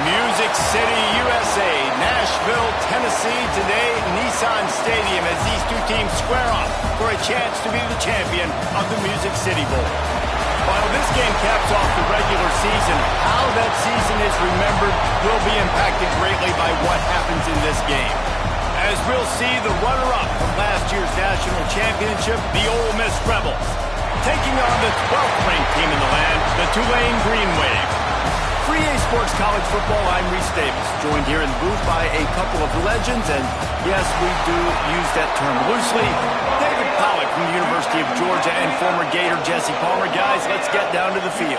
Music City, USA, Nashville, Tennessee, today Nissan Stadium as these two teams square off for a chance to be the champion of the Music City Bowl. While this game caps off the regular season, how that season is remembered will be impacted greatly by what happens in this game. As we'll see the runner-up from last year's national championship, the Ole Miss Rebels, taking on the 12th ranked team in the land, the Tulane Green Wave. Free A Sports College Football, I'm Reese Davis, joined here in the booth by a couple of legends, and yes, we do use that term loosely. David Pollack from the University of Georgia and former Gator Jesse Palmer. Guys, let's get down to the field.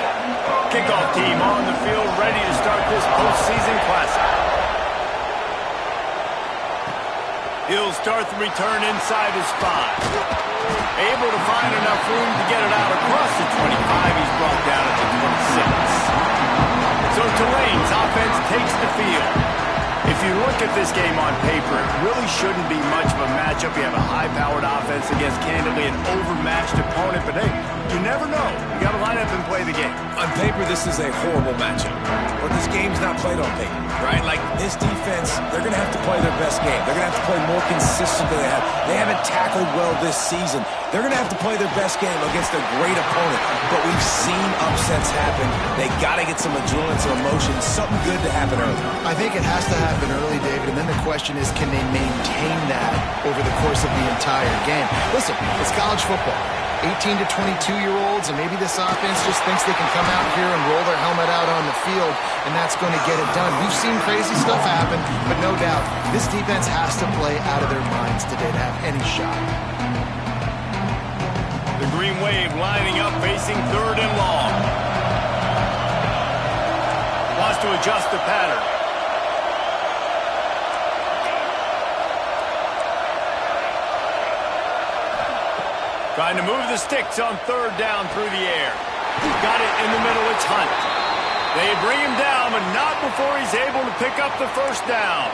Kickoff team on the field, ready to start this postseason classic. He'll start the return inside his 5. Able to find enough room to get it out across the 25. He's brought down at the 26. So Tulane's offense takes the field. If you look at this game on paper, it really shouldn't be much of a matchup. You have a high-powered offense against, candidly, an overmatched opponent. But, hey, you never know. You got to line up and play the game. On paper, this is a horrible matchup. But this game's not played on paper, right? Like, this defense, they're going to have to play their best game. They're going to have to play more consistent than they have. They haven't tackled well this season. They're going to have to play their best game against a great opponent. But we've seen upsets happen. They got to get some adrenaline, some emotion, something good to happen early. I think it has to happen early, David, and then the question is, can they maintain that over the course of the entire game? Listen, it's college football. 18 to 22-year-olds, and maybe this offense just thinks they can come out here and roll their helmet out on the field, and that's going to get it done. We've seen crazy stuff happen, but no doubt, this defense has to play out of their minds today to have any shot. The Green Wave lining up, facing 3rd and long. Wants to adjust the pattern. Trying to move the sticks on 3rd down through the air. Got it in the middle, it's Hunt. They bring him down, but not before he's able to pick up the 1st down.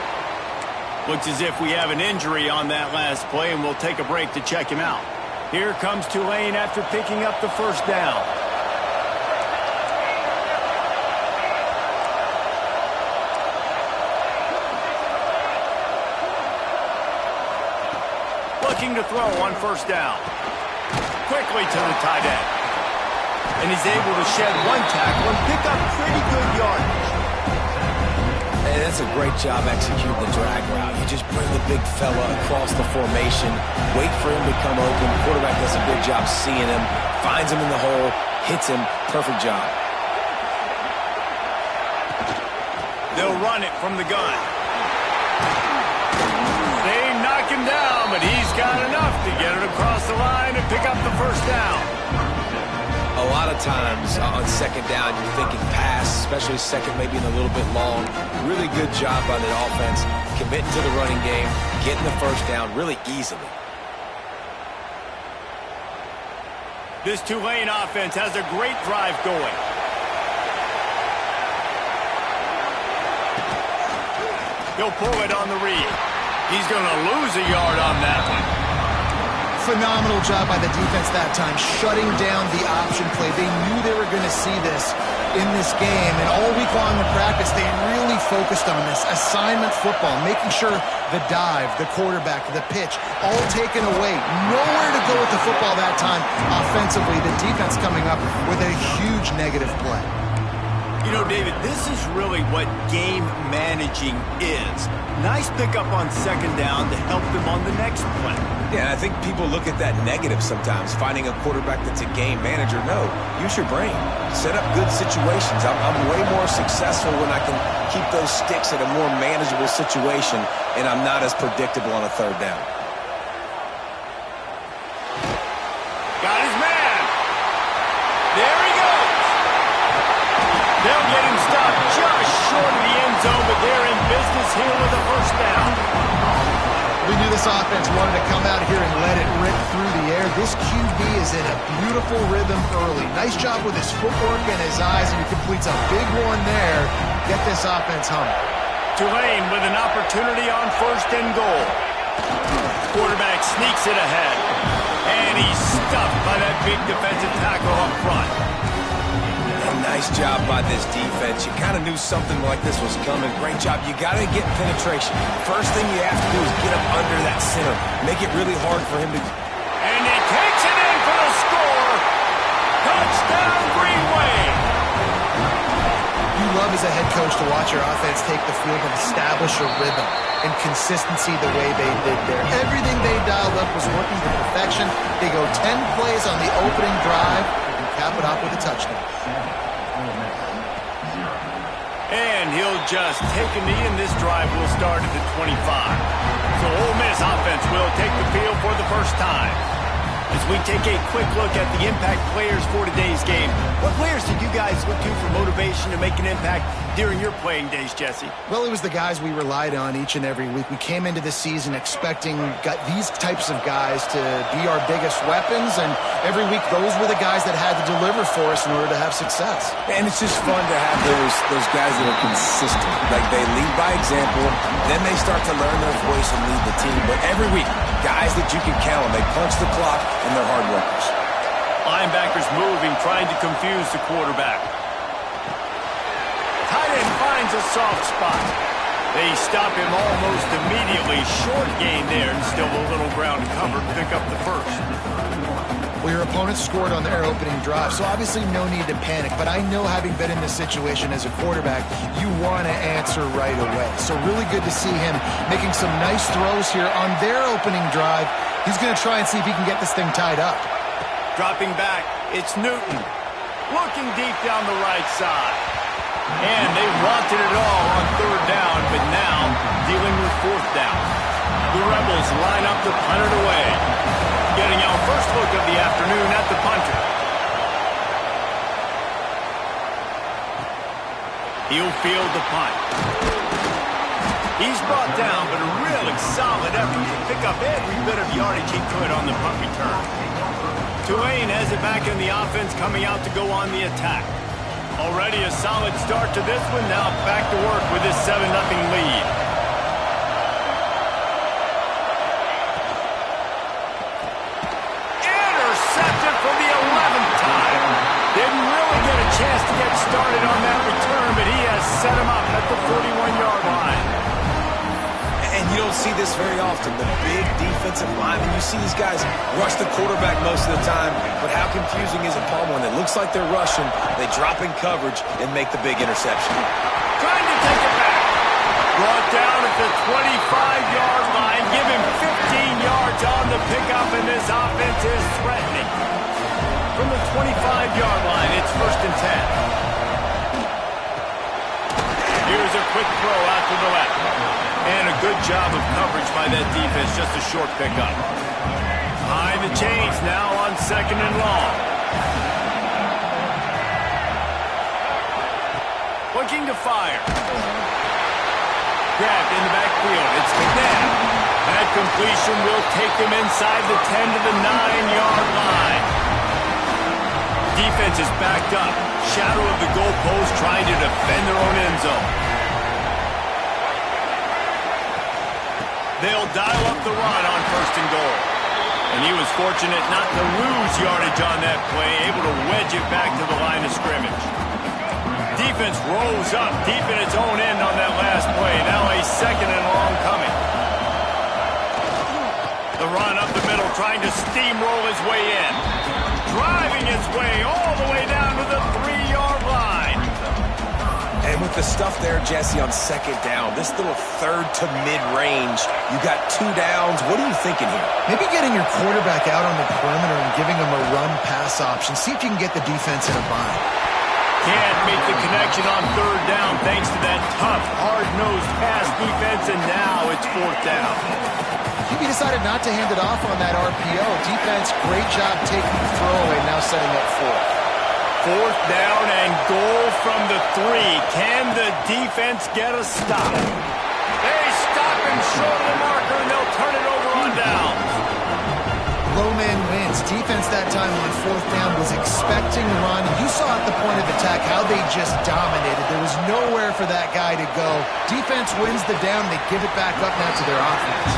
Looks as if we have an injury on that last play, and we'll take a break to check him out. Here comes Tulane after picking up the 1st down. Looking to throw on 1st down. Quickly to the tight end. And he's able to shed 1 tackle and pick up pretty good yardage. Hey, that's a great job executing the drag route. You just bring the big fella across the formation, wait for him to come open. The quarterback does a good job seeing him, finds him in the hole, hits him. Perfect job. They'll run it from the gun. They knock him down, but he's got enough to get it across the line and pick up the 1st down. A lot of times on 2nd down, you're thinking pass, especially 2nd, maybe a little bit long. Really good job by the offense, committing to the running game, getting the 1st down really easily. This Tulane offense has a great drive going. He'll pull it on the read. He's going to lose a yard on that one. Phenomenal job by the defense that time, shutting down the option play. They knew they were going to see this in this game, and all week long in practice, they really focused on this assignment football, making sure the dive, the quarterback, the pitch, all taken away. Nowhere to go with the football that time offensively. The defense coming up with a huge negative play. You know, David, this is really what game managing is. Nice pickup on second down to help them on the next play. Yeah, I think people look at that negative sometimes, finding a quarterback that's a game manager. No, use your brain. Set up good situations. I'm way more successful when I can keep those sticks at a more manageable situation, and I'm not as predictable on a third down. Got his man. There he goes. They'll get him stopped just short of the end zone, but they're in business here with a first down. We knew this offense wanted to come out here and let it rip through the air. This QB is in a beautiful rhythm early. Nice job with his footwork and his eyes, and he completes a big one there. Get this offense humming. Tulane with an opportunity on first and goal. Quarterback sneaks it ahead, and he's stuffed by that big defensive tackle up front. Nice job by this defense. You kind of knew something like this was coming. Great job. You got to get penetration. First thing you have to do is get up under that center. Make it really hard for him to... And he takes it in for the score. Touchdown, Greenway. You love as a head coach to watch your offense take the field and establish a rhythm and consistency the way they did there. Everything they dialed up was working to perfection. They go 10 plays on the opening drive and cap it off with a touchdown. And he'll just take a knee, and this drive will start at the 25. So Ole Miss offense will take the field for the first time. As we take a quick look at the impact players for today's game, what players did you guys look to for motivation to make an impact during your playing days, Jesse? Well, it was the guys we relied on each and every week. We came into the season expecting these types of guys to be our biggest weapons, and every week those were the guys that had to deliver for us in order to have success. And it's just fun to have those guys that are consistent. Like, they lead by example, then they start to learn their voice and lead the team. But every week, guys that you can count on, they punch the clock, and they're hard workers. Linebackers moving, trying to confuse the quarterback. Tight end finds a soft spot. They stop him almost immediately. Short gain there, and still a little ground cover to pick up the first. Well, your opponent scored on their opening drive, so obviously no need to panic. But I know, having been in this situation as a quarterback, you want to answer right away. So really good to see him making some nice throws here on their opening drive. He's going to try and see if he can get this thing tied up. Dropping back, it's Newton. Looking deep down the right side. And they wanted it all on third down, but now dealing with fourth down. The Rebels line up to punt it away. Getting our first look of the afternoon at the punter. He'll field the punt. He's brought down, but a really solid effort to pick up every bit of yardage he could on the punt return. Tulane has it back in the offense, coming out to go on the attack. Already a solid start to this one. Now back to work with this 7-0 lead. Intercepted for the 11th time. Didn't really get a chance to get started on that return, but he has set him up at the 41-yard line. And you don't see this very often, the big defensive linemen. You see these guys rush the quarterback most of the time, but how confusing is it, Paul, when it looks like they're rushing, they drop in coverage and make the big interception. Trying to take it back. Brought down at the 25-yard line. Give him 15 yards on the pickup, and this offense is threatening. From the 25-yard line, it's 1st and 10. Here's a quick throw out to the left. And a good job of coverage by that defense, just a short pickup. Behind the chains now on 2nd and long. Looking to fire. Grabbed in the backfield. It's McNabb. That completion will take them inside the 10 to the 9-yard line. Defense is backed up. Shadow of the goalpost, trying to defend their own end zone. They'll dial up the run on 1st and goal. And he was fortunate not to lose yardage on that play, able to wedge it back to the line of scrimmage. Defense rolls up deep in its own end on that last play. Now a 2nd and long coming. The run up the middle, trying to steamroll his way in. Driving his way all the way down to the 3-yard line. And with the stuff there, Jesse, on second down, this little third to mid-range, you got 2 downs. What are you thinking here? Maybe getting your quarterback out on the perimeter and giving him a run-pass option. See if you can get the defense in a bind. Can't make the connection on third down thanks to that tough, hard-nosed pass defense, and now it's fourth down. QB decided not to hand it off on that RPO. Defense, great job taking the throwaway, now setting up fourth. Fourth down and goal from the 3. Can the defense get a stop? They stop him short of the marker, and they'll turn it over on downs. Low man wins. Defense that time on fourth down was expecting run. You saw at the point of attack how they just dominated. There was nowhere for that guy to go. Defense wins the down. They give it back up now to their offense.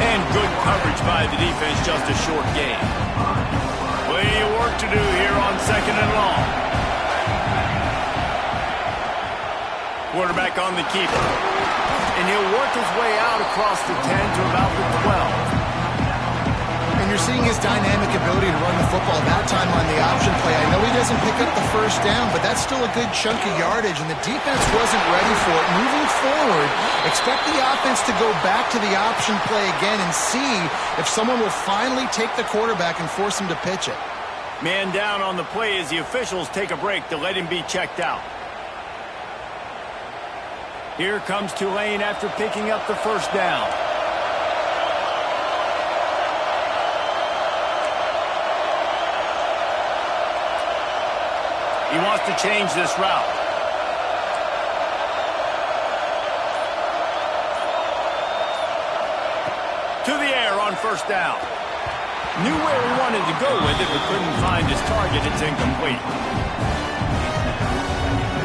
And good coverage by the defense, just a short gain. Plenty of work to do here on second and long. Quarterback on the keeper. And he'll work his way out across the 10 to about the 12. And you're seeing his dynamic ability to run the football that time on the option play. I know he doesn't pick up the first down, but that's still a good chunk of yardage, and the defense wasn't ready for it. Moving forward, expect the offense to go back to the option play again and see if someone will finally take the quarterback and force him to pitch it. Man down on the play as the officials take a break to let him be checked out. Here comes Tulane after picking up the first down. He wants to change this route. To the air on first down. Knew where he wanted to go with it, but couldn't find his target. It's incomplete.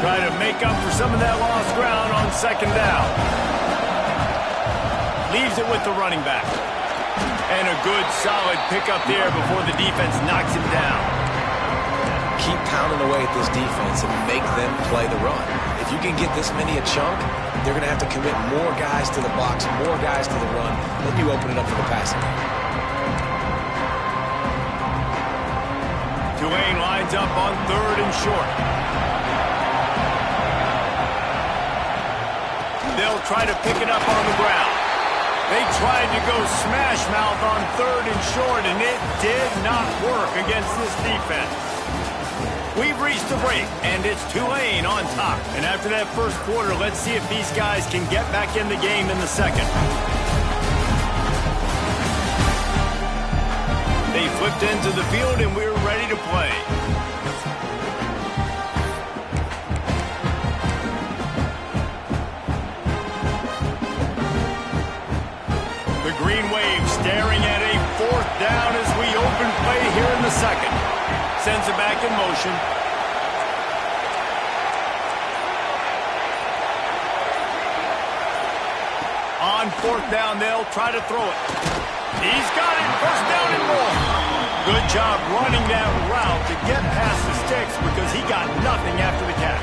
Try to make up for some of that lost ground on second down. Leaves it with the running back. And a good, solid pickup there before the defense knocks him down. Keep pounding away at this defense and make them play the run. If you can get this many a chunk, they're going to have to commit more guys to the box, more guys to the run. Then you open it up for the passing game. Tulane lines up on third and short. They'll try to pick it up on the ground. They tried to go smash mouth on third and short, and it did not work against this defense. We've reached the break, and it's Tulane on top. And after that first quarter, let's see if these guys can get back in the game in the second. They flipped into the field, and we're ready to play. The green wave staring at a fourth down as we open play here in the second. Sends it back in motion. On fourth down, they'll try to throw it. He's got it. First down and more. Good job running that route to get past the sticks because he got nothing after the catch.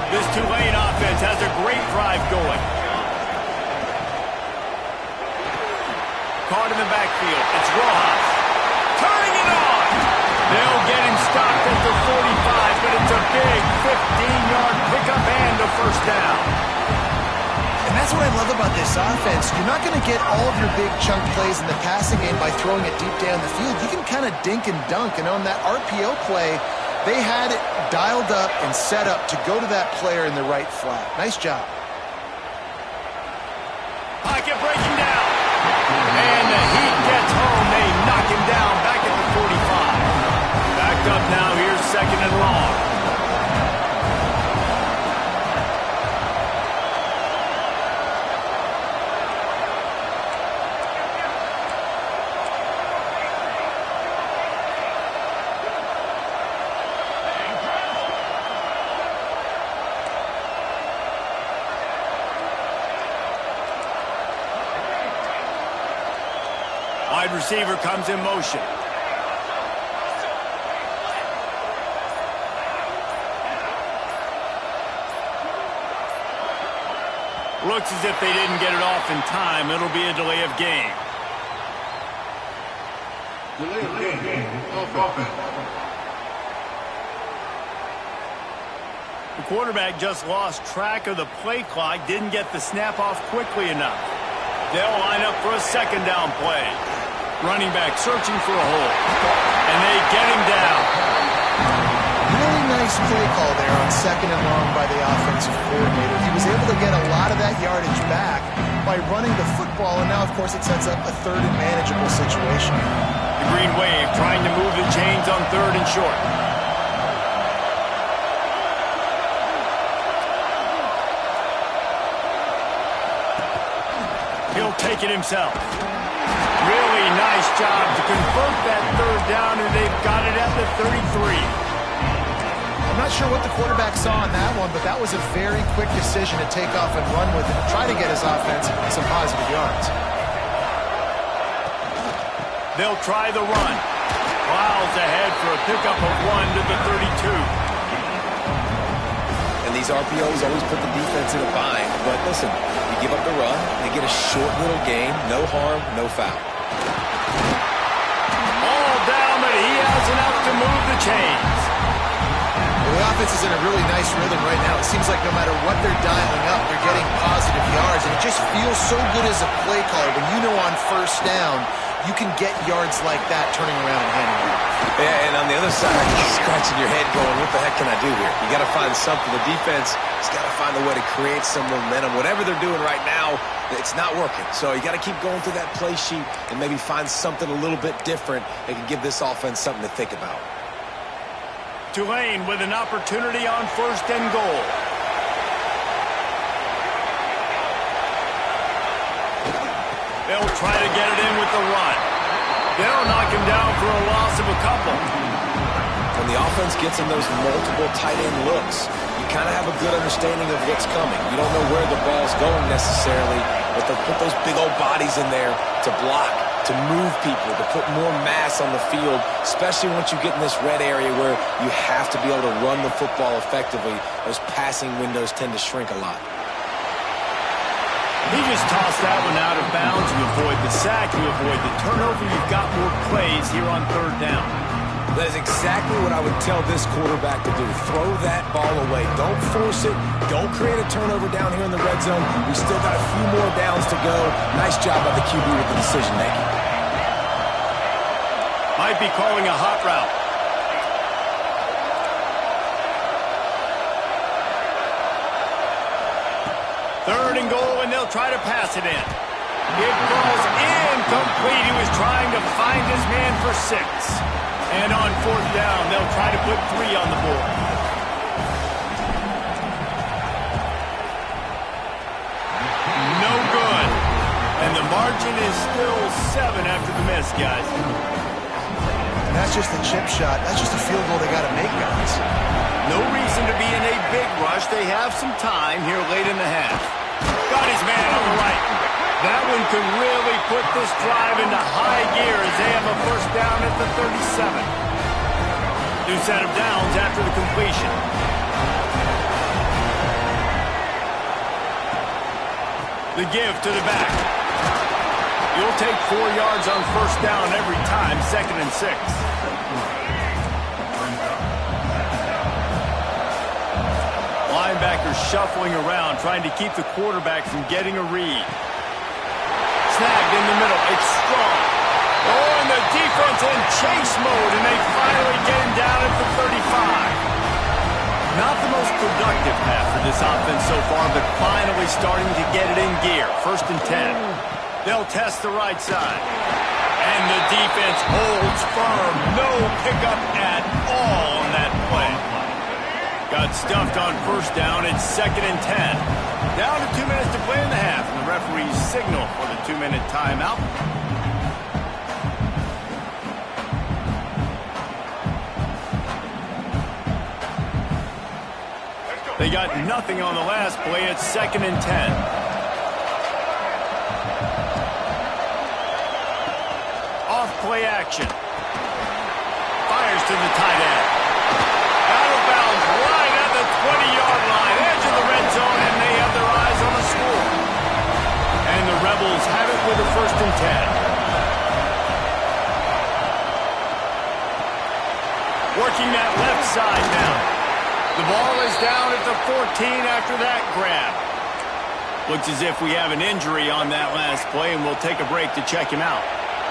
This Tulane offense has a great drive going. Caught in the backfield. It's Rojas. Turning it on. They'll get him stopped at the 45, but it's a big 15-yard pickup and a first down. And that's what I love about this offense. You're not going to get all of your big chunk plays in the passing game by throwing it deep down the field. You can kind of dink and dunk, and on that RPO play, they had it dialed up and set up to go to that player in the right flat. Nice job. Pocket breaking down. And the Heat gets home. They knock him down back at the 45. Backed up now. Here's second and long. Wide receiver comes in motion. Looks as if they didn't get it off in time. It'll be a delay of game. Delay of game. Offense. The quarterback just lost track of the play clock, didn't get the snap off quickly enough. They'll line up for a second down play. Running back searching for a hole. And they get him down. Really nice play call there on second and long by the offensive coordinator. He was able to get a lot of that yardage back by running the football, and now, of course, it sets up a third and manageable situation. The Green Wave trying to move the chains on third and short. He'll take it himself. Really nice job to convert that third down, and they've got it at the 33. I'm not sure what the quarterback saw on that one, but that was a very quick decision to take off and run with it and try to get his offense some positive yards. They'll try the run. Miles ahead for a pickup of 1 to the 32. And these RPOs always put the defense in a bind. But listen, you give up the run, they get a short little gain, no harm, no foul. All down, but he has enough to move the chains. The offense is in a really nice rhythm right now. It seems like no matter what they're dialing up, they're getting positive yards, and it just feels so good as a play caller when you know on first down you can get yards like that turning around and handing it. Yeah, and on the other side, you're scratching your head going, what the heck can I do here? You got to find something. The defense has got to find a way to create some momentum. Whatever they're doing right now, it's not working. So you got to keep going through that play sheet and maybe find something a little bit different that can give this offense something to think about. Tulane with an opportunity on first and goal. They'll try to get it in with the run. They'll knock him down for a loss of a couple. When the offense gets in those multiple tight end looks, you kind of have a good understanding of what's coming. You don't know where the ball's going necessarily, but they'll put those big old bodies in there to block, to move people, to put more mass on the field, especially once you get in this red area where you have to be able to run the football effectively. Those passing windows tend to shrink a lot. He just tossed that one out of bounds. You avoid the sack, you avoid the turnover. You've got more plays here on third down. That is exactly what I would tell this quarterback to do. Throw that ball away. Don't force it. Don't create a turnover down here in the red zone. We still got a few more downs to go. Nice job by the QB with the decision making. Might be calling a hot route. Third and goal, and they'll try to pass it in. It falls incomplete. He was trying to find his man for 6. And on fourth down, they'll try to put 3 on the board. No good. And the margin is still 7 after the miss, guys. And that's just a chip shot. That's just a field goal they got to make, guys. No reason to be in a big rush. They have some time here late in the half. Got his man on the right. That one could really put this drive into high gear as they have a first down at the 37. New set of downs after the completion. The give to the back. You'll take 4 yards on first down every time, 2nd and 6. Linebackers shuffling around, trying to keep the quarterback from getting a read. Snagged in the middle. It's strong. Oh, and the defense in chase mode, and they finally get him down at the 35. Not the most productive half for this offense so far, but finally starting to get it in gear. 1st and 10. They'll test the right side. And the defense holds firm. No pickup at all on that play. Got stuffed on first down. It's 2nd and 10. Down to 2 minutes to play in the half, and the referees signal for the 2-minute timeout. They got nothing on the last play. It's 2nd and 10. Off play action. Fires to the tight end. Out of bounds right at the 20-yard line. Edge of the red zone, and they have their eyes on the score. And the Rebels have it with a 1st and 10. Working that left side now. The ball is down at the 14 after that grab. Looks as if we have an injury on that last play, and we'll take a break to check him out.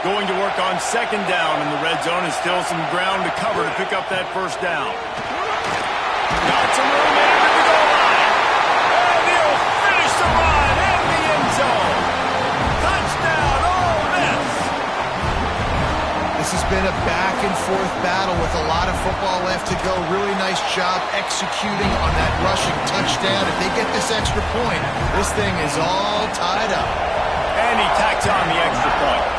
Going to work on second down in the red zone, and still some ground to cover to pick up that first down. Got some room in at the goal line. And he'll finish the run in the end zone. Touchdown, Ole Miss. This has been a back-and-forth battle with a lot of football left to go. Really nice job executing on that rushing touchdown. If they get this extra point, this thing is all tied up. And he tacks on the extra point.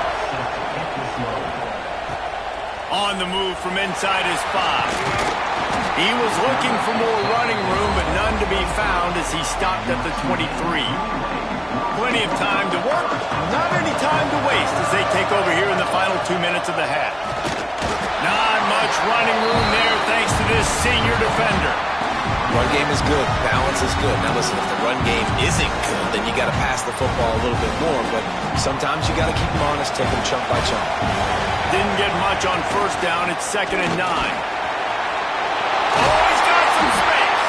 On the move from inside his 5. He was looking for more running room, but none to be found as he stopped at the 23. Plenty of time to work, not any time to waste as they take over here in the final 2 minutes of the half. Not much running room there thanks to this senior defender. Run game is good. Balance is good. Now listen, if the run game isn't good, then you got to pass the football a little bit more, but sometimes you got to keep them honest, take them chunk by chunk. Didn't get much on first down. It's 2nd and 9. Oh, he's got some space.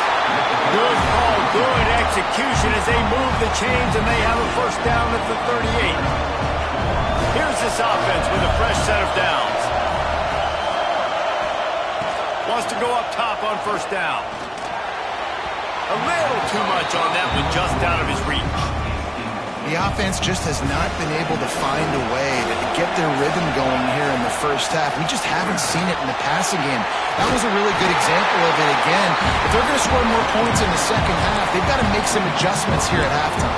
Good call, good execution as they move the chains and they have a first down at the 38. Here's this offense with a fresh set of downs. Wants to go up top on first down. A little too much on that one, just out of his reach. The offense just has not been able to find a way to get their rhythm going here in the first half. We just haven't seen it in the passing game. That was a really good example of it again. If they're going to score more points in the second half, they've got to make some adjustments here at halftime.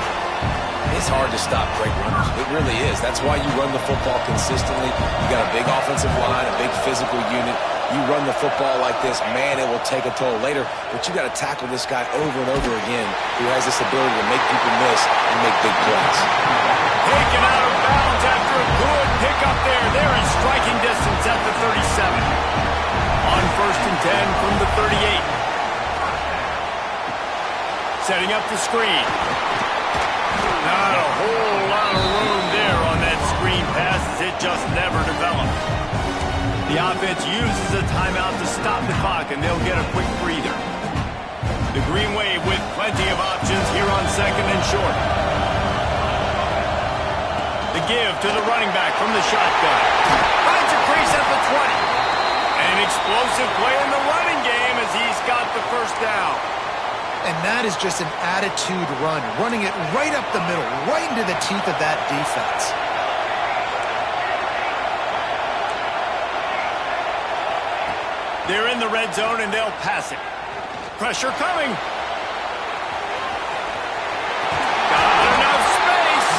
It's hard to stop great runners. It really is. That's why you run the football consistently. You got a big offensive line, a big physical unit. You run the football like this, man, it will take a toll later. But you got to tackle this guy over and over again who has this ability to make people miss and make big plays. Taken out of bounds after a good pickup there. They're in striking distance at the 37. On 1st and 10 from the 38. Setting up the screen. Not a whole lot of room there on that screen pass as it just never developed. The offense uses a timeout to stop the clock, and they'll get a quick breather. The Green Wave with plenty of options here on 2nd and short. The give to the running back from the shotgun. Finds a crease at the 20. An explosive play in the running game as he's got the first down. And that is just an attitude run, running it right up the middle, right into the teeth of that defense. They're in the red zone, and they'll pass it. Pressure coming. Got enough space.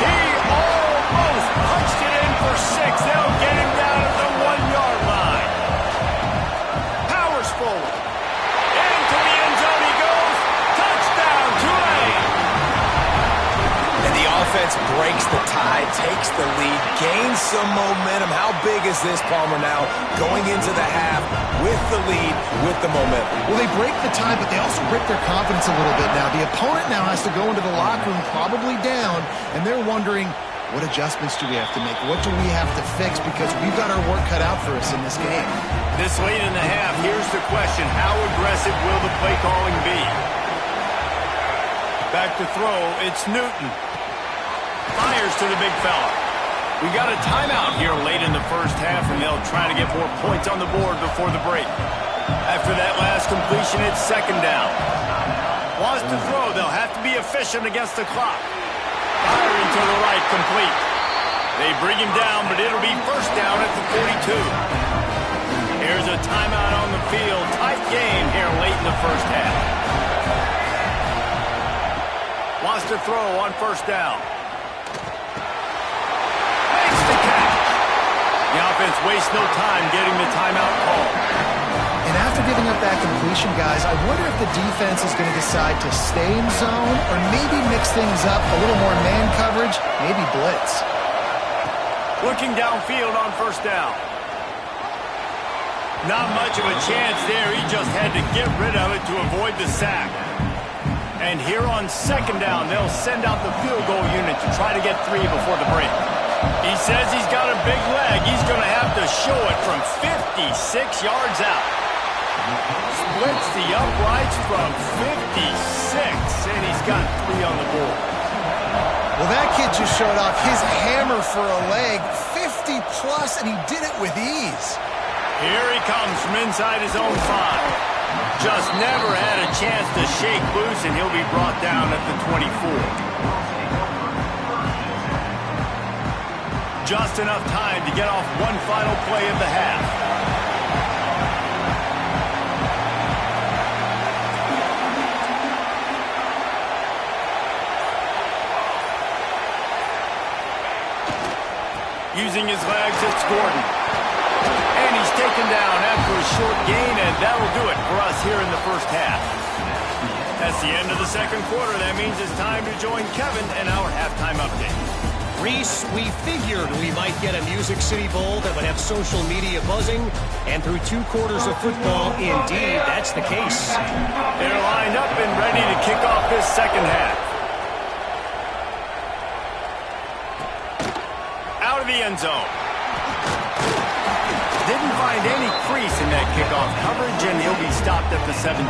He almost punched it in for 6. They'll get him down at the 1-yard line. Powers forward. Into the end zone he goes. Touchdown, Tulane. And the offense breaks the tie, takes the lead, gains some momentum. How big is this, Palmer, now going into the half with the lead, with the momentum? Well, they break the tie, but they also break their confidence a little bit now. The opponent now has to go into the locker room probably down, and they're wondering, what adjustments do we have to make? What do we have to fix? Because we've got our work cut out for us in this game. This late in the half, here's the question. How aggressive will the play calling be? Back to throw, it's Newton. Fires to the big fella. We got a timeout here late in the first half, and they'll try to get more points on the board before the break. After that last completion, it's 2nd down. Wants to throw. They'll have to be efficient against the clock. Firing to the right, complete. They bring him down, but it'll be first down at the 42. Here's a timeout on the field. Tight game here late in the first half. Wants to throw on first down. Makes the catch. The offense wastes no time getting the timeout call. And after giving up that completion, guys, I wonder if the defense is going to decide to stay in zone or maybe mix things up, a little more man coverage, maybe blitz. Looking downfield on first down. Not much of a chance there. He just had to get rid of it to avoid the sack. And here on 2nd down, they'll send out the field goal unit to try to get 3 before the break. He says he's got a big leg. He's going to have to show it from 56 yards out. Splits the uprights from 56, and he's got 3 on the board. Well, that kid just showed off his hammer for a leg, 50-plus, and he did it with ease. Here he comes from inside his own 5. Just never had a chance to shake loose, and he'll be brought down at the 24. Just enough time to get off one final play of the half. Using his legs, it's Gordon. And he's taken down after a short gain, and that'll do it for us here in the first half. That's the end of the second quarter. That means it's time to join Kevin in our halftime update. Reese, we figured we might get a Music City Bowl that would have social media buzzing, and through 2 quarters of football, indeed, that's the case. They're lined up and ready to kick off this second half. Out of the end zone. Didn't find any crease in that kickoff coverage, and he'll be stopped at the 17.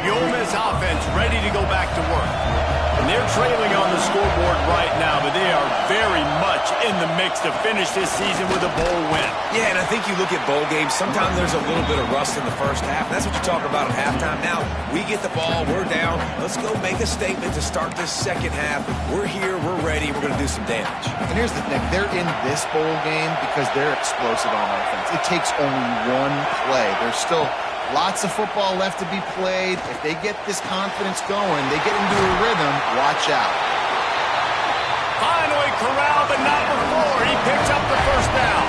The Ole Miss offense ready to go back to work. And they're trailing on the scoreboard right now, but they are very much in the mix to finish this season with a bowl win. Yeah, and I think you look at bowl games, sometimes there's a little bit of rust in the first half. That's what you talk about at halftime. Now, we get the ball, we're down. Let's go make a statement to start this second half. We're here, we're ready, we're going to do some damage. And here's the thing. They're in this bowl game because they're explosive on offense. It takes only one play. There's still lots of football left to be played. If they get this confidence going, they get into a rhythm, watch out. Finally corralled, but not before. He picks up the first down.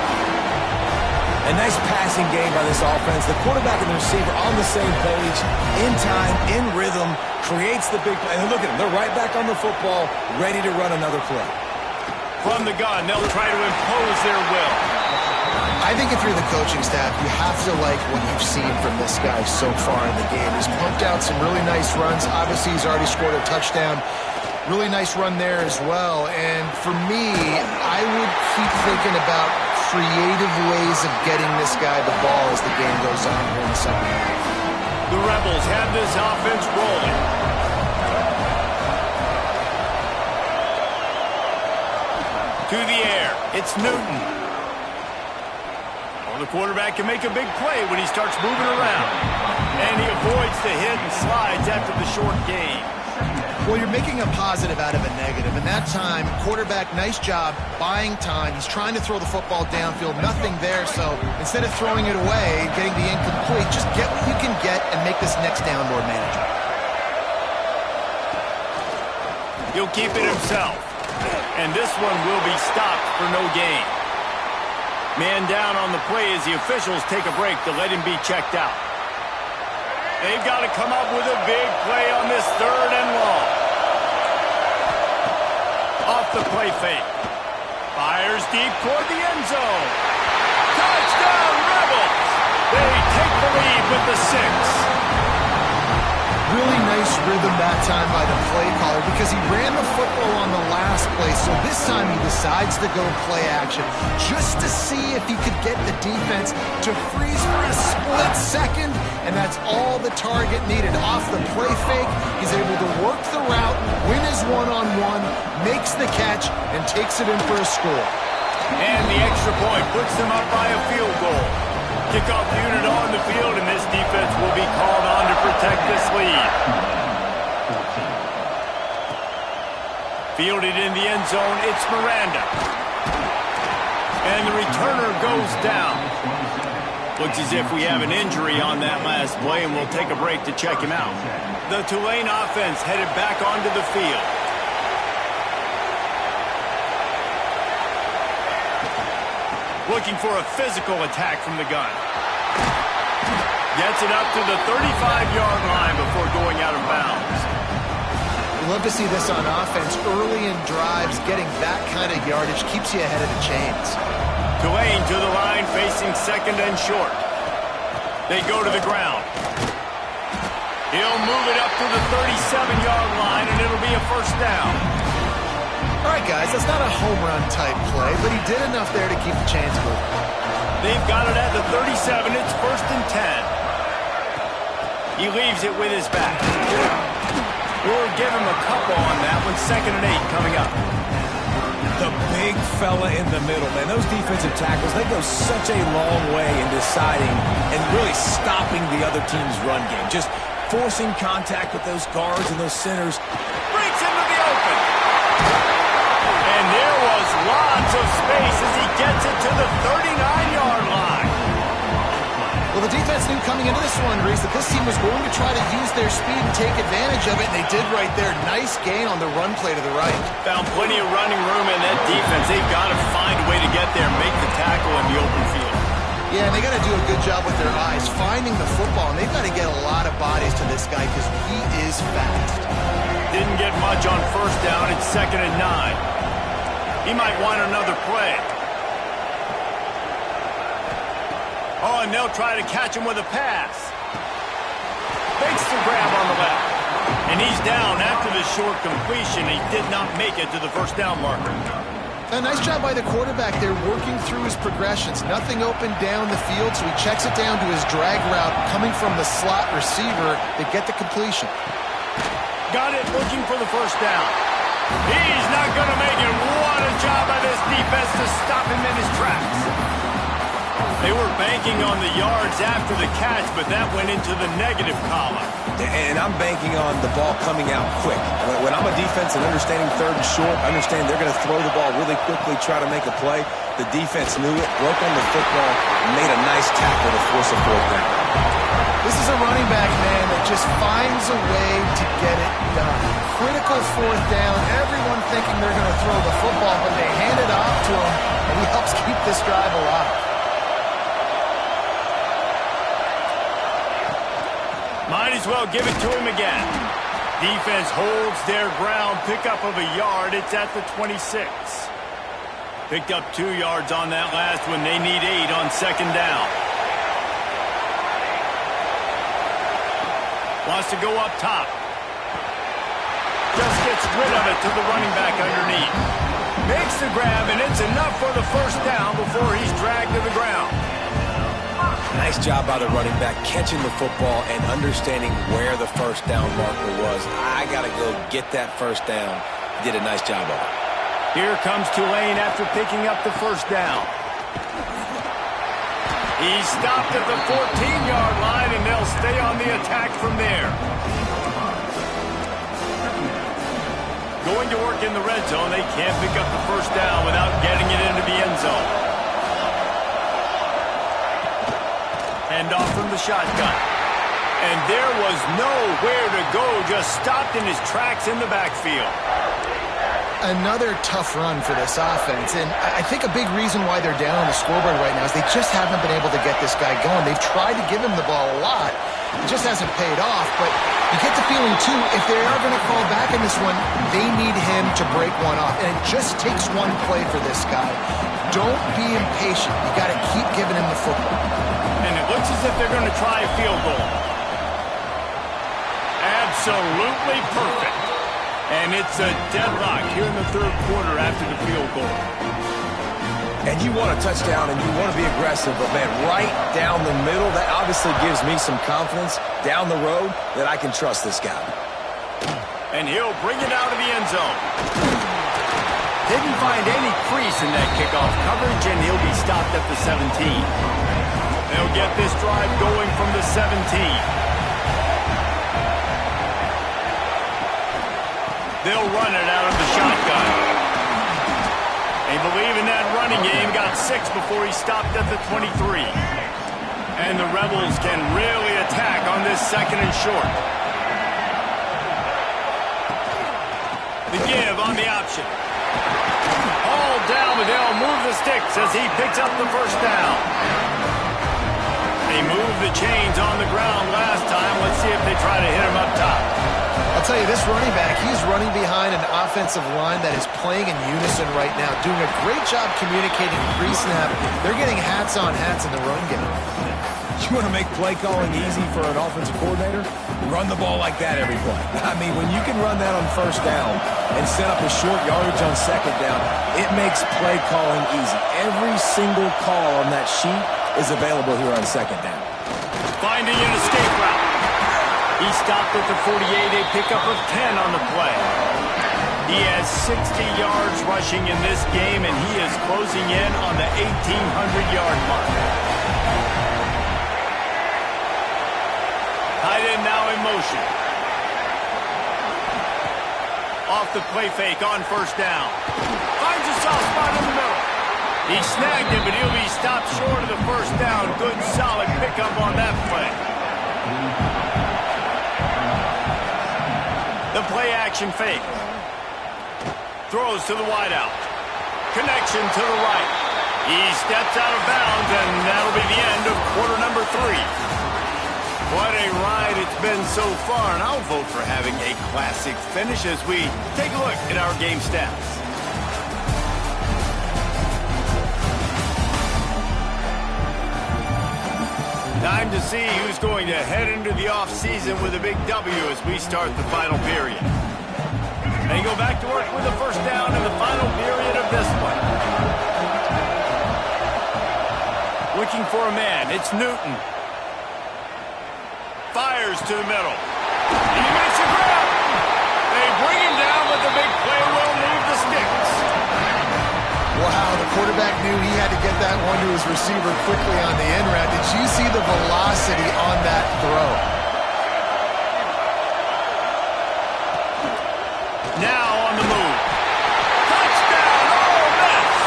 A nice passing game by this offense. The quarterback and the receiver on the same page, in time, in rhythm, creates the big play. And look at them. They're right back on the football, ready to run another play. From the gun, they'll try to impose their will. I think if you're the coaching staff, you have to like what you've seen from this guy so far in the game. He's pumped out some really nice runs. Obviously, he's already scored a touchdown. Really nice run there as well. And for me, I would keep thinking about creative ways of getting this guy the ball as the game goes on here in the second half. The Rebels have this offense rolling. To the air, it's Newton. The quarterback can make a big play when he starts moving around. And he avoids the hit and slides after the short gain. Well, you're making a positive out of a negative. And that time, quarterback, nice job, buying time. He's trying to throw the football downfield. Nothing there, so instead of throwing it away, getting the incomplete, just get what you can get and make this next down more manageable. He'll keep it himself. And this one will be stopped for no gain. Man down on the play as the officials take a break to let him be checked out. They've got to come up with a big play on this 3rd and long. Off the play fake. Fires deep toward the end zone. Touchdown, Rebels! They take the lead with the 6. Really nice rhythm that time by the play caller because he ran the football on the last play, so this time he decides to go play action just to see if he could get the defense to freeze for a split second, and that's all the target needed. Off the play fake, he's able to work the route, win his one-on-one, makes the catch, and takes it in for a score. And the extra point puts them up by a field goal. Kickoff unit on the field, and this defense will be called on to protect this lead. Fielded in the end zone, it's Miranda. And the returner goes down. Looks as if we have an injury on that last play, and we'll take a break to check him out. The Tulane offense headed back onto the field. Looking for a physical attack from the gun. Gets it up to the 35-yard line before going out of bounds. We love to see this on offense. Early in drives, getting that kind of yardage keeps you ahead of the chains. Tulane to the line, facing 2nd and short. They go to the ground. He'll move it up to the 37-yard line, and it'll be a first down. All right, guys, that's not a home run type play, but he did enough there to keep the chains moving. They've got it at the 37. It's 1st and 10. He leaves it with his back. We'll give him a couple on that one. 2nd and 8 coming up. The big fella in the middle, man. Those defensive tackles, they go such a long way in deciding and really stopping the other team's run game. Just forcing contact with those guards and those centers. Breaks into the open. And there was lots of space as he gets it to the 39-yard line. Well, the defense knew coming into this one, Reese, that this team was going to try to use their speed and take advantage of it, and they did right there. Nice gain on the run play to the right. Found plenty of running room in that defense. They've got to find a way to get there and make the tackle in the open field. Yeah, and they got to do a good job with their eyes, finding the football, and they've got to get a lot of bodies to this guy because he is fast. Didn't get much on 1st down. It's 2nd and 9. He might want another play. Oh, and they'll try to catch him with a pass. Fakes the grab on the left. And he's down after the short completion. He did not make it to the 1st down marker. A nice job by the quarterback there, working through his progressions. Nothing open down the field, so he checks it down to his drag route coming from the slot receiver to get the completion. Got it, looking for the 1st down. He's not going to make it. What a job by this defense to stop him in his tracks. They were banking on the yards after the catch, but that went into the negative column. And I'm banking on the ball coming out quick. When I'm a defense and understanding 3rd and short, understand they're going to throw the ball really quickly, try to make a play. The defense knew it, broke on the football, and made a nice tackle to force a 4th down. This is a running back, man, that just finds a way to get it done. Critical 4th down, everyone thinking they're going to throw the football, but they hand it off to him, and he helps keep this drive alive. Might as well give it to him again. Defense holds their ground. Pickup of a yard. It's at the 26. Picked up 2 yards on that last one. They need 8 on 2nd down. Wants to go up top. Just gets rid of it to the running back underneath. Makes the grab, and it's enough for the 1st down before he's dragged to the ground. Nice job by the running back, catching the football and understanding where the 1st down marker was. I got to go get that 1st down. He did a nice job of it. Here comes Tulane after picking up the 1st down. He stopped at the 14-yard line, and they'll stay on the attack from there. Going to work in the red zone. They can't pick up the 1st down without getting it into the end zone. Hand off from the shotgun. And there was nowhere to go, just stopped in his tracks in the backfield. Another tough run for this offense, and I think a big reason why they're down on the scoreboard right now is they just haven't been able to get this guy going. They've tried to give him the ball a lot. It just hasn't paid off, but you get the feeling, too, if they are going to fall back in this one, they need him to break one off, and it just takes one play for this guy. Don't be impatient. You got to keep giving him the football. And it looks as if they're going to try a field goal. Absolutely perfect. And it's a deadlock here in the 3rd quarter after the field goal. And you want a touchdown and you want to be aggressive, but, man, right down the middle, that obviously gives me some confidence down the road that I can trust this guy. And he'll bring it out of the end zone. Didn't find any crease in that kickoff coverage, and he'll be stopped at the 17. They'll get this drive going from the 17. They'll run it out of the shotgun. They believe in that running game. Got 6 before he stopped at the 23. And the Rebels can really attack on this 2nd and short. The give on the option. All down, but they'll move the sticks as he picks up the 1st down. They moved the chains on the ground last time. Let's see if they try to hit him up top. I'll tell you, this running back, he's running behind an offensive line that is playing in unison right now, doing a great job communicating pre-snap. They're getting hats on hats in the run game. You want to make play calling easy for an offensive coordinator? Run the ball like that every play. I mean, when you can run that on first down and set up a short yardage on second down, it makes play calling easy. Every single call on that sheet is available here on second down. Finding an escape route. He stopped at the 48, a pickup of 10 on the play. He has 60 yards rushing in this game, and he is closing in on the 1,800-yard mark. Tight end now in motion. Off the play fake on first down. Finds a soft spot in the middle. He snagged it, but he'll be stopped short of the first down. Good, solid pickup on that play. The play action fake. Throws to the wideout. Connection to the right. He steps out of bounds, and that'll be the end of quarter number 3. What a ride it's been so far, and I'll vote for having a classic finish as we take a look at our game stats. Time to see who's going to head into the offseason with a big W as we start the final period. They go back to work with the first down in the final period of this one. Looking for a man, it's Newton. Fires to the middle. He makes a grab. They bring him down, but the big play will move the sticks. Wow, the quarterback knew he had to get that one to his receiver quickly on the end route. Did you see the velocity on that throw? Now on the move. Touchdown! Oh, miss!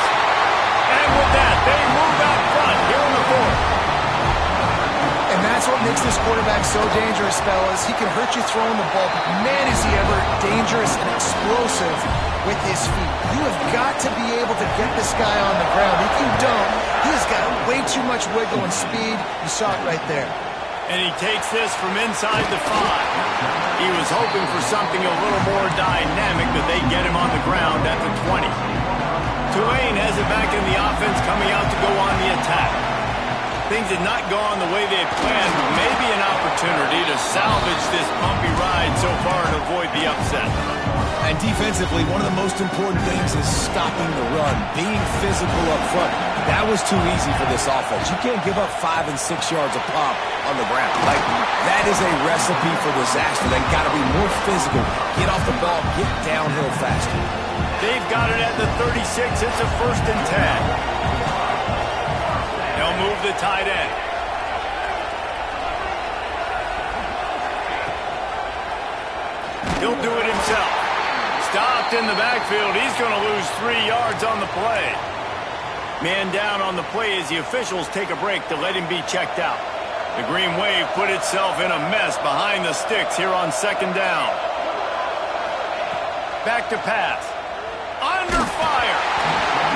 And with that, they move out front here in the fourth. And that's what makes this quarterback so dangerous, fellas. He can hurt you throwing the ball, but man, is he ever dangerous and explosive with his feet. You have got to be able to get this guy on the ground. If you don't, he has got way too much wiggle and speed. You saw it right there. And he takes this from inside the 5. He was hoping for something a little more dynamic, but they get him on the ground at the 20. Tulane has it back in the offense, coming out to go on the attack. Things did not go on the way they had planned, but maybe an opportunity to salvage this bumpy ride so far and avoid the upset. And defensively, one of the most important things is stopping the run, being physical up front. That was too easy for this offense. You can't give up 5 and 6 yards a pop on the ground. Like, that is a recipe for disaster. They've got to be more physical, get off the ball, get downhill faster. They've got it at the 36. It's a 1st and 10. They'll move the tight end. He'll do it himself. Stopped in the backfield. He's going to lose 3 yards on the play. Man down on the play as the officials take a break to let him be checked out. The Green Wave put itself in a mess behind the sticks here on 2nd down. Back to pass. Under fire.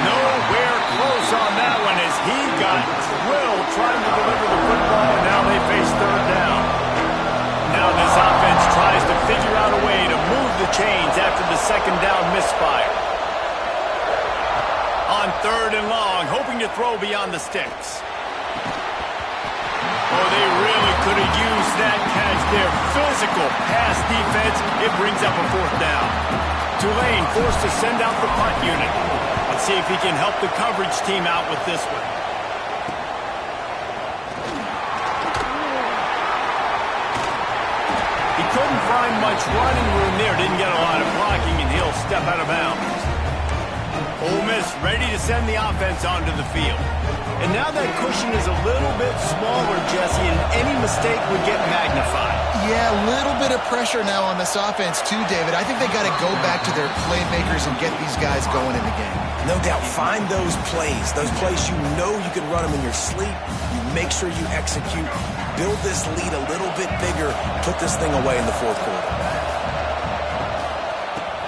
Nowhere close on that one as he got drilled trying to deliver the football, and now they face 3rd down. Now this offense tries to figure out a way to move the chains after the 2nd down misfire. On 3rd and long, hoping to throw beyond the sticks. Oh, they really could have used that catch there. Physical pass defense. It brings up a 4th down. Tulane forced to send out the punt unit. Let's see if he can help the coverage team out with this one. He couldn't find much running room there. Didn't get a lot of blocking, and he'll step out of bounds. Ole Miss ready to send the offense onto the field. And now that cushion is a little bit smaller, Jesse, and any mistake would get magnified. Yeah, a little bit of pressure now on this offense too, David. I think they got to go back to their playmakers and get these guys going in the game. No doubt, find those plays you know you can run them in your sleep. You make sure you execute. Build this lead a little bit bigger. Put this thing away in the 4th quarter.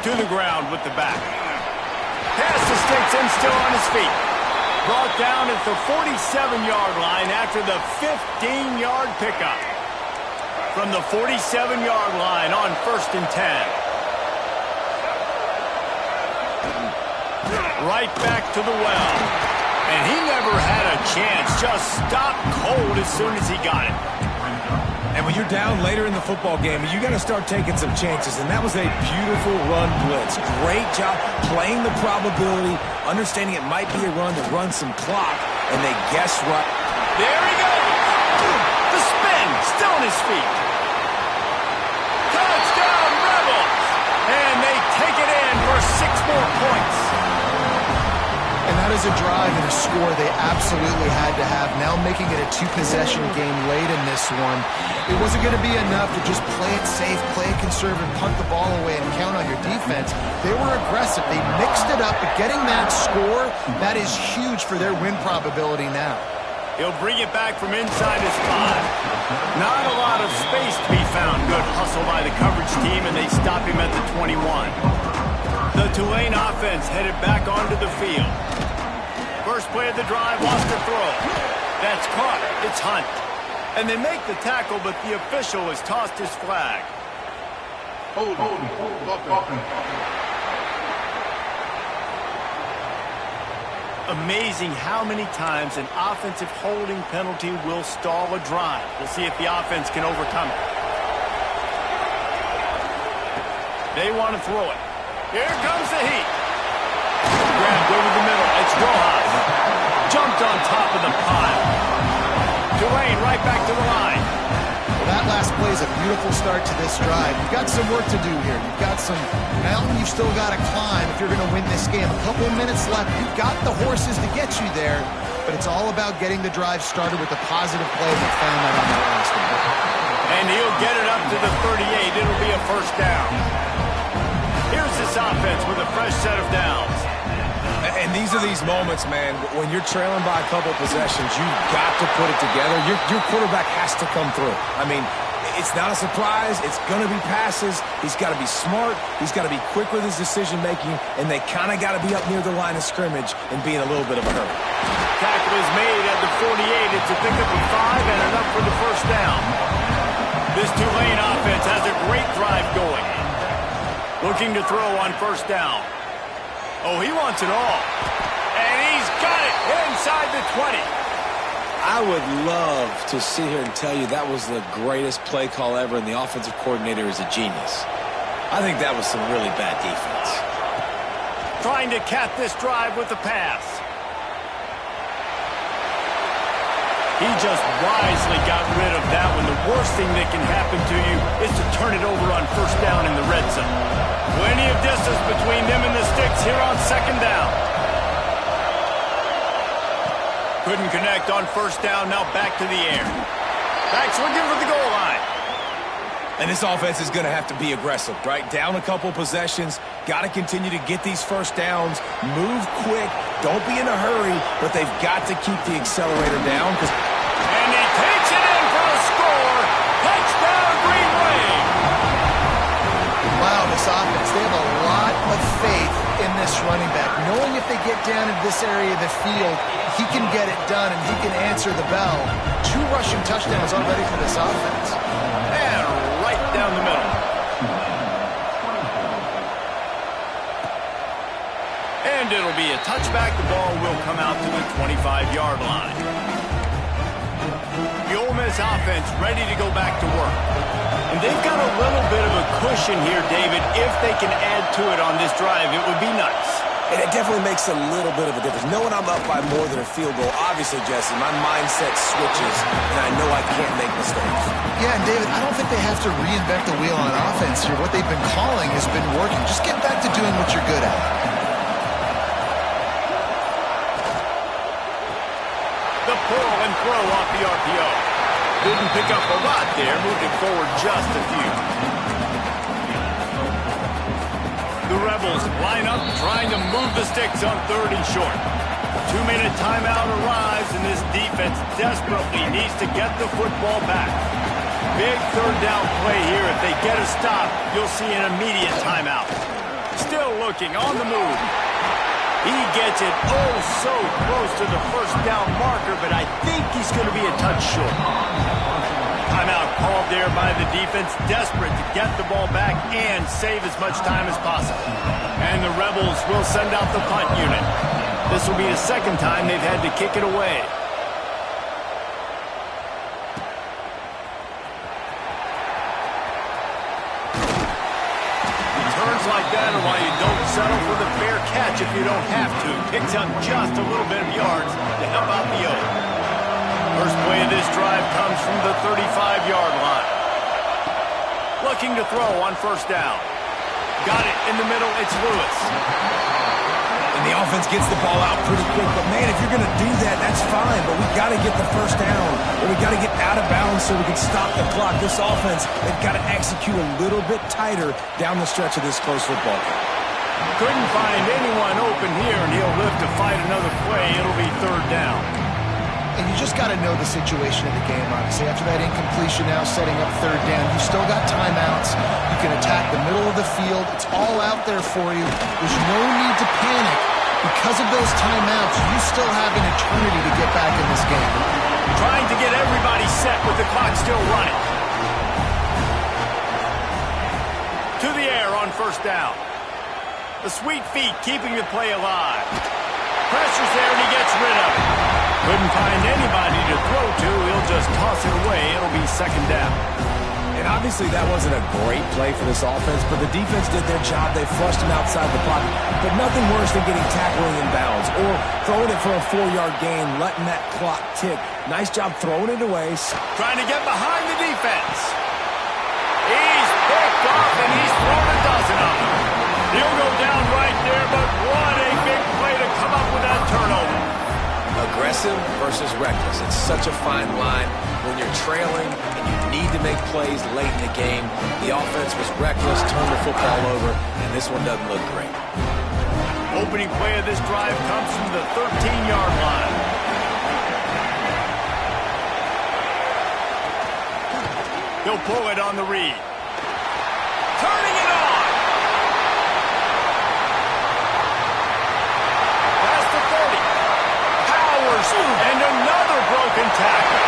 To the ground with the back. Pass to sticks and still on his feet. Brought down at the 47-yard line after the 15-yard pickup. From the 47-yard line on 1st and 10. Right back to the well. And he never had a chance. Just stopped cold as soon as he got it. And when you're down later in the football game, you got to start taking some chances. And that was a beautiful run blitz. Great job playing the probability, understanding it might be a run to run some clock, and they guessed right. There he goes. The spin, still on his feet. Touchdown, Rebels. And they take it in for 6 more points. And that is a drive and a score they absolutely had to have. Now making it a 2-possession game late in this one. It wasn't going to be enough to just play it safe, play it conservative, punt the ball away, and count on your defense. They were aggressive. They mixed it up, but getting that score, that is huge for their win probability now. He'll bring it back from inside his 5. Not a lot of space to be found. Good hustle by the coverage team, and they stop him at the 21. The Tulane offense headed back onto the field. First play of the drive, lost the throw. That's caught. It's Hunt. And they make the tackle, but the official has tossed his flag. Hold. Amazing how many times an offensive holding penalty will stall a drive. We'll see if the offense can overcome it. They want to throw it. Here comes the heat. Grabbed over the middle. It's Rojas. Jumped on top of the pile. Tulane right back to the line. Well, that last play is a beautiful start to this drive. You've got some work to do here. You've got some mountain you've still got to climb if you're going to win this game. A couple of minutes left. You've got the horses to get you there, but it's all about getting the drive started with a positive play. They found that on that last one. And he'll get it up to the 38. It'll be a first down. Here's this offense with a fresh set of downs. And these are these moments, man, when you're trailing by a couple possessions, you've got to put it together. Your quarterback has to come through. I mean, it's not a surprise. It's going to be passes. He's got to be smart. He's got to be quick with his decision-making, and they kind of got to be up near the line of scrimmage and be in a little bit of a hurry. Tackle is made at the 48. It's a pickup of 5 and enough for the first down. This Tulane offense has a great drive going. Looking to throw on first down. Oh, he wants it all. And he's got it inside the 20. I would love to sit here and tell you that was the greatest play call ever, and the offensive coordinator is a genius. I think that was some really bad defense. Trying to cap this drive with the pass. He just wisely got rid of that one. The worst thing that can happen to you is to turn it over on first down in the red zone. Plenty of distance between them and the sticks here on second down. Couldn't connect on first down. Now back to the air. Back's looking for the goal line. And this offense is going to have to be aggressive, right? Down a couple possessions. Got to continue to get these first downs. Move quick. Don't be in a hurry, but they've got to keep the accelerator down. And he takes it in for a score. Touchdown, Green Wave. Wow, this offense, they have a lot of faith in this running back. Knowing if they get down in this area of the field, he can get it done and he can answer the bell. 2 rushing touchdowns already for this offense. And right down the middle. And it'll be a touchback. The ball will come out to the 25-yard line. The Ole Miss offense ready to go back to work. And they've got a little bit of a cushion here, David. If they can add to it on this drive, it would be nice. And it definitely makes a little bit of a difference. Knowing I'm up by more than a field goal, obviously, Jesse, my mindset switches, and I know I can't make mistakes. Yeah, and David, I don't think they have to reinvent the wheel on offense here. What they've been calling has been working. Just get back to doing what you're good at. The pull and throw off the RPO. Didn't pick up a lot there, moved it forward just a few. The Rebels line up, trying to move the sticks on 3rd and short. 2-minute timeout arrives, and this defense desperately needs to get the football back. Big 3rd down play here. If they get a stop, you'll see an immediate timeout. Still looking, on the move. He gets it oh so close to the first down marker, but I think he's going to be a touch short. Timeout called there by the defense, desperate to get the ball back and save as much time as possible. And the Rebels will send out the punt unit. This will be the second time they've had to kick it away. Like that, or why you don't settle for the fair catch if you don't have to. Picks up just a little bit of yards to help out the O's. First play of this drive comes from the 35-yard line. Looking to throw on first down. Got it in the middle. It's Lewis. And the offense gets the ball out pretty quick. But, man, if you're going to do that, that's fine. But we got to get the first down. Or we got to get out of bounds so we can stop the clock. This offense, they've got to execute a little bit tighter down the stretch of this close football game. Couldn't find anyone open here, and he'll live to fight another play. It'll be third down. And you just got to know the situation of the game, obviously. After that incompletion now setting up third down, you still got timeouts. You can attack the middle of the field. It's all out there for you. There's no need to panic. Because of those timeouts, you still have an eternity to get back in this game. Trying to get everybody set with the clock still running. To the air on first down. The sweet feet keeping the play alive. Pressure's there and he gets rid of it. Couldn't find anybody to throw to. He'll just toss it away. It'll be second down. And obviously that wasn't a great play for this offense, but the defense did their job. They flushed him outside the pocket. But nothing worse than getting tackled in bounds or throwing it for a 4-yard gain, letting that clock tick. Nice job throwing it away. Trying to get behind the defense. He's picked off and he's thrown a dozen of them. He'll go down right there, but what a big play to come up with that turnover. Aggressive versus reckless. It's such a fine line when you're trailing and you need to make plays late in the game. The offense was reckless, turned the football over, and this one doesn't look great. Opening play of this drive comes from the 13-yard line. He'll pull it on the read. Turning it on. Past the 30. Powers and another broken tackle.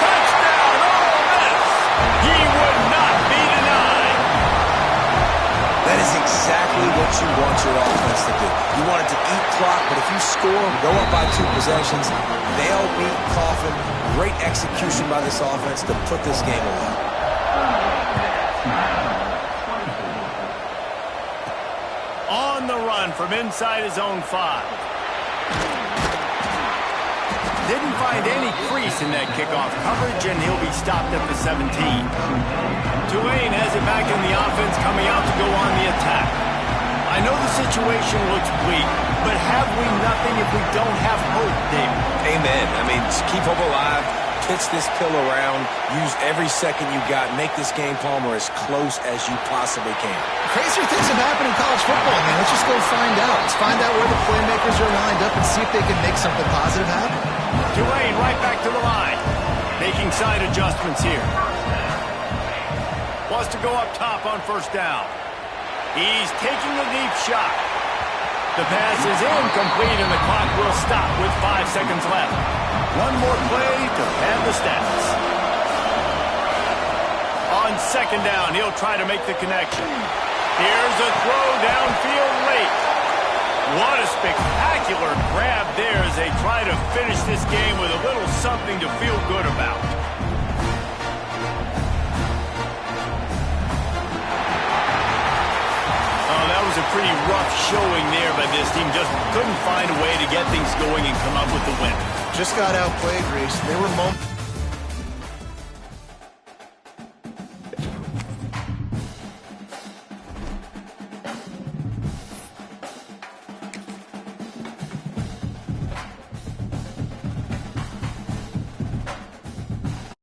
Touchdown, Ole Miss. He would not be denied. That is exactly what you want your offense to do. You want it to eat clock, but if you score, go up by 2 possessions, they'll beat Coffin. Great execution by this offense to put this game away. On the run from inside his own 5. Didn't find any crease in that kickoff coverage, and he'll be stopped at the 17. Tulane has it back in the offense, coming out to go on the attack. I know the situation looks bleak, but have we nothing if we don't have hope, David? Amen. I mean, keep hope alive, pitch this pill around, use every second you got, make this game, Palmer, as close as you possibly can. Crazier things have happened in college football, man. Let's just go find out. Let's find out where the playmakers are lined up and see if they can make something positive happen. Tulane right back to the line. Making side adjustments here. Wants to go up top on first down. He's taking a deep shot. The pass is incomplete and the clock will stop with 5 seconds left. One more play to pad the stats. On second down, he'll try to make the connection. Here's a throw downfield late. What a spectacular grab there as they try to finish this game with a little something to feel good about. Oh, that was a pretty rough showing there by this team. Just couldn't find a way to get things going and come up with the win. Just got outplayed, Reese. There were moments.